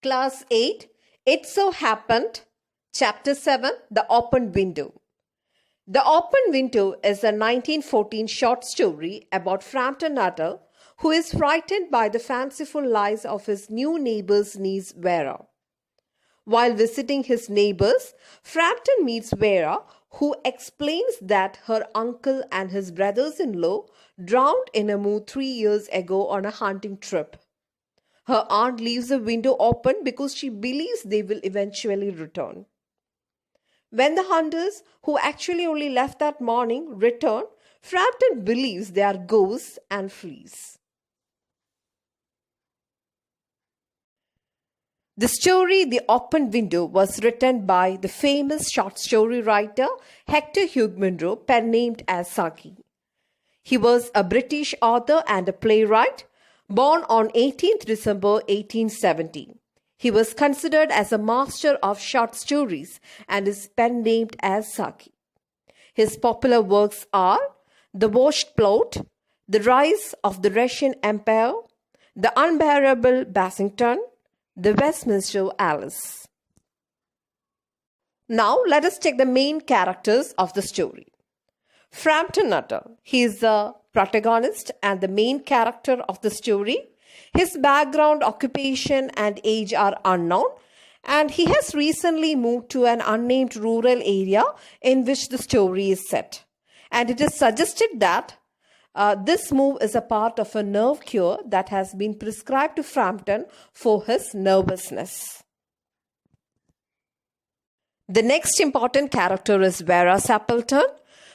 Class 8, It So Happened, Chapter 7, The Open Window. The Open Window is a 1914 short story about Frampton Nuttall, who is frightened by the fanciful lies of his new neighbor's niece Vera. While visiting his neighbors, Frampton meets Vera, who explains that her uncle and his brothers-in-law drowned in a moor 3 years ago on a hunting trip. Her aunt leaves the window open because she believes they will eventually return. When the hunters, who actually only left that morning, return, Frampton believes they are ghosts and flees. The story The Open Window was written by the famous short story writer Hector Hugh Munro, pen-named as Saki. He was a British author and a playwright, born on 18th December 1870. He was considered as a master of short stories and is pen-named as Saki. His popular works are The Washed Plot, The Rise of the Russian Empire, The Unbearable Bassington, The Westminster Alice. Now let us take the main characters of the story. Frampton Nuttall, he is the protagonist and the main character of the story. His background, occupation and age are unknown, and he has recently moved to an unnamed rural area in which the story is set. And it is suggested that this move is a part of a nerve cure that has been prescribed to Frampton for his nervousness. The next important character is Vera Sappleton.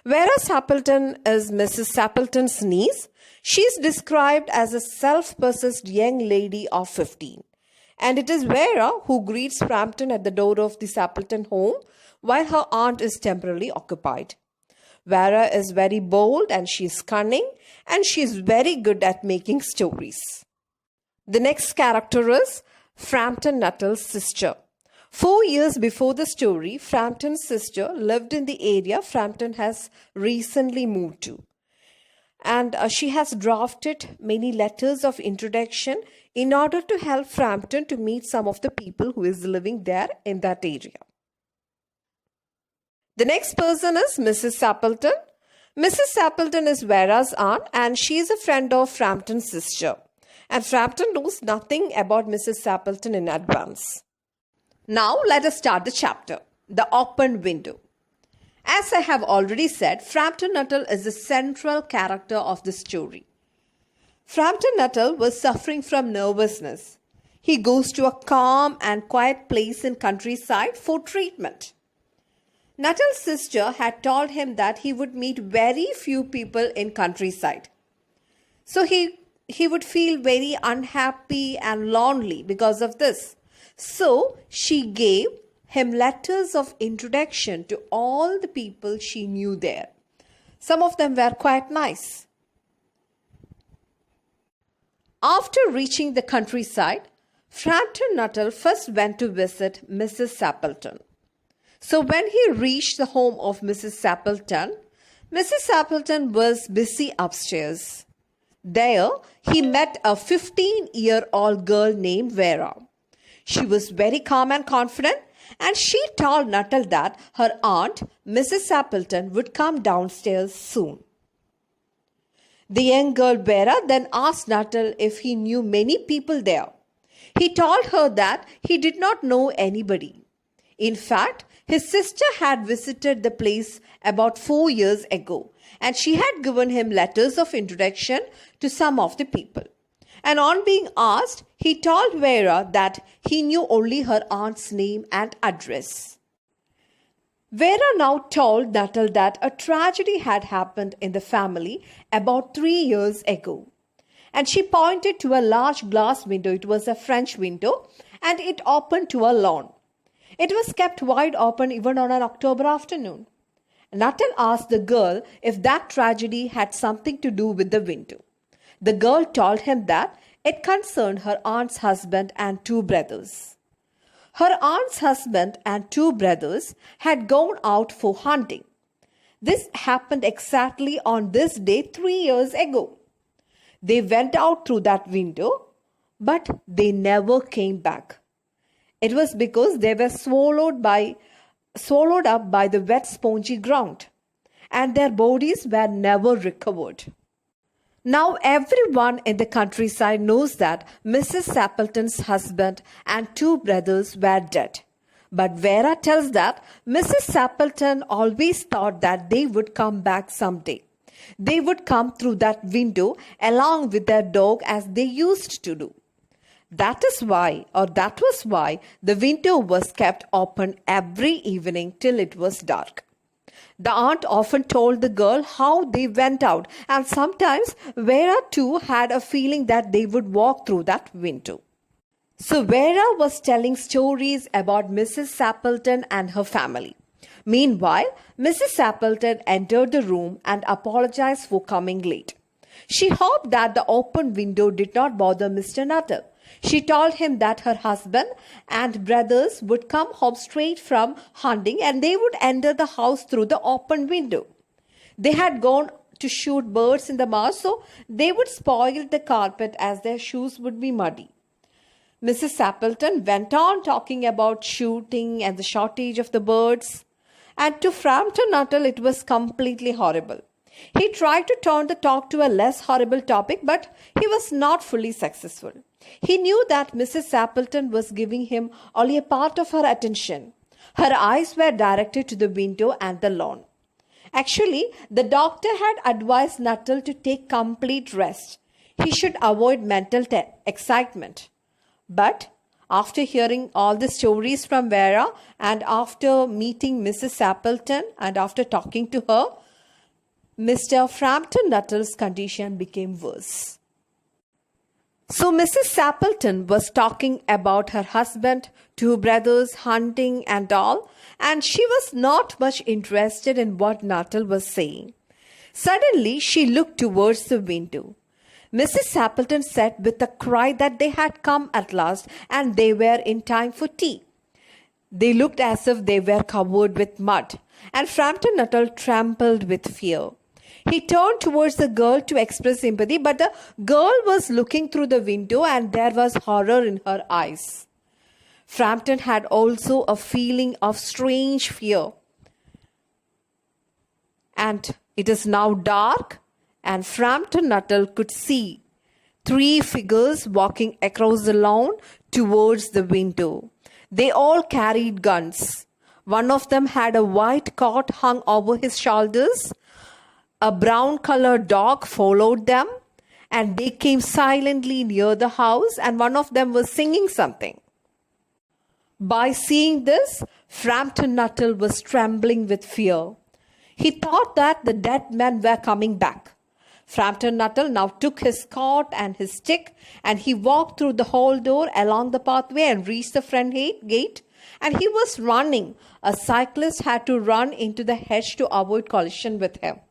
Vera Sappleton is Mrs. Sappleton's niece. She is described as a self-possessed young lady of 15. And it is Vera who greets Frampton at the door of the Sappleton home while her aunt is temporarily occupied. Vera is very bold and she is cunning and she is very good at making stories. The next character is Frampton Nuttall's sister. 4 years before the story, Frampton's sister lived in the area Frampton has recently moved to. And she has drafted many letters of introduction in order to help Frampton to meet some of the people who is living there in that area. The next person is Mrs. Sappleton. Mrs. Sappleton is Vera's aunt and she is a friend of Frampton's sister. And Frampton knows nothing about Mrs. Sappleton in advance. Now let us start the chapter, The Open Window. As I have already said, Frampton Nuttall is the central character of the story. Frampton Nuttall was suffering from nervousness. He goes to a calm and quiet place in countryside for treatment. Nuttall's sister had told him that he would meet very few people in countryside. So he would feel very unhappy and lonely because of this. So she gave him letters of introduction to all the people she knew there. Some of them were quite nice. After reaching the countryside, Frampton Nuttall first went to visit Mrs. Sappleton. So when he reached the home of Mrs. Sappleton was busy upstairs. There, he met a 15-year-old girl named Vera. She was very calm and confident, and she told Nuttall that her aunt, Mrs. Sappleton, would come downstairs soon. The young girl Vera then asked Nuttall if he knew many people there. He told her that he did not know anybody. In fact, his sister had visited the place about 4 years ago, and she had given him letters of introduction to some of the people. And on being asked, he told Vera that he knew only her aunt's name and address. Vera now told Nuttall that a tragedy had happened in the family about 3 years ago. And she pointed to a large glass window. It was a French window and it opened to a lawn. It was kept wide open even on an October afternoon. Nuttall asked the girl if that tragedy had something to do with the window. The girl told him that it concerned her aunt's husband and 2 brothers. Her aunt's husband and 2 brothers had gone out for hunting. This happened exactly on this day 3 years ago. They went out through that window, but they never came back. It was because they were swallowed up by the wet spongy ground, and their bodies were never recovered. Now everyone in the countryside knows that Mrs. Sappleton's husband and two brothers were dead. But Vera tells that Mrs. Sappleton always thought that they would come back someday. They would come through that window along with their dog as they used to do. That was why the window was kept open every evening till it was dark. The aunt often told the girl how they went out, and sometimes Vera too had a feeling that they would walk through that window. So Vera was telling stories about Mrs. Sappleton and her family. Meanwhile, Mrs. Sappleton entered the room and apologized for coming late. She hoped that the open window did not bother Mr. Nuttall. She told him that her husband and brothers would come home straight from hunting and they would enter the house through the open window. They had gone to shoot birds in the marsh, so they would spoil the carpet as their shoes would be muddy. Mrs. Sappleton went on talking about shooting and the shortage of the birds. And to Frampton Nuttall, it was completely horrible. He tried to turn the talk to a less horrible topic, but he was not fully successful. He knew that Mrs. Sappleton was giving him only a part of her attention. Her eyes were directed to the window and the lawn. Actually, the doctor had advised Nuttall to take complete rest. He should avoid mental excitement. But after hearing all the stories from Vera and after meeting Mrs. Sappleton and after talking to her, Mr. Frampton Nuttall's condition became worse. So Mrs. Sappleton was talking about her husband, two brothers, hunting and all, and she was not much interested in what Nuttall was saying. Suddenly, she looked towards the window. Mrs. Sappleton said with a cry that they had come at last and they were in time for tea. They looked as if they were covered with mud, and Frampton Nuttall trembled with fear. He turned towards the girl to express sympathy, but the girl was looking through the window and there was horror in her eyes. Frampton had also a feeling of strange fear. And it is now dark, and Frampton Nuttall could see three figures walking across the lawn towards the window. They all carried guns. One of them had a white coat hung over his shoulders. A brown-colored dog followed them, and they came silently near the house, and one of them was singing something. By seeing this, Frampton Nuttall was trembling with fear. He thought that the dead men were coming back. Frampton Nuttall now took his coat and his stick, and he walked through the hall door along the pathway and reached the front gate, and he was running. A cyclist had to run into the hedge to avoid collision with him.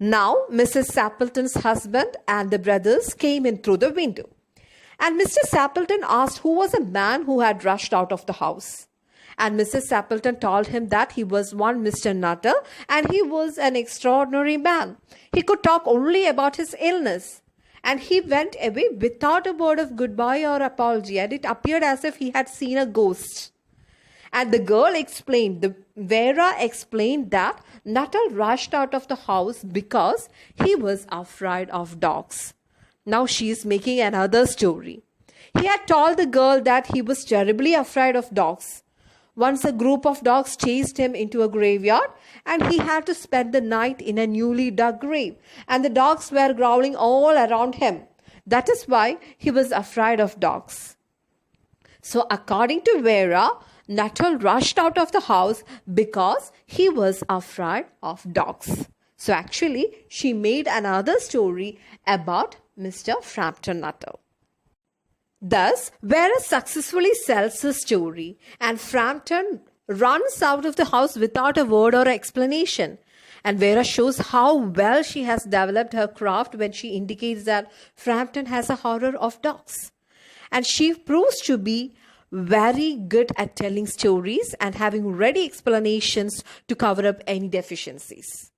Now, Mrs. Sappleton's husband and the brothers came in through the window. And Mr. Sappleton asked who was a man who had rushed out of the house. And Mrs. Sappleton told him that he was one Mr. Nuttall and he was an extraordinary man. He could talk only about his illness. And he went away without a word of goodbye or apology, and it appeared as if he had seen a ghost. And the girl Vera explained that Nuttall rushed out of the house because he was afraid of dogs. Now she is making another story. He had told the girl that he was terribly afraid of dogs. Once a group of dogs chased him into a graveyard and he had to spend the night in a newly dug grave. And the dogs were growling all around him. That is why he was afraid of dogs. So according to Vera, Nuttall rushed out of the house because he was afraid of dogs. So actually, she made another story about Mr. Frampton Nuttall. Thus, Vera successfully sells her story and Frampton runs out of the house without a word or explanation. And Vera shows how well she has developed her craft when she indicates that Frampton has a horror of dogs. And she proves to be very good at telling stories and having ready explanations to cover up any deficiencies.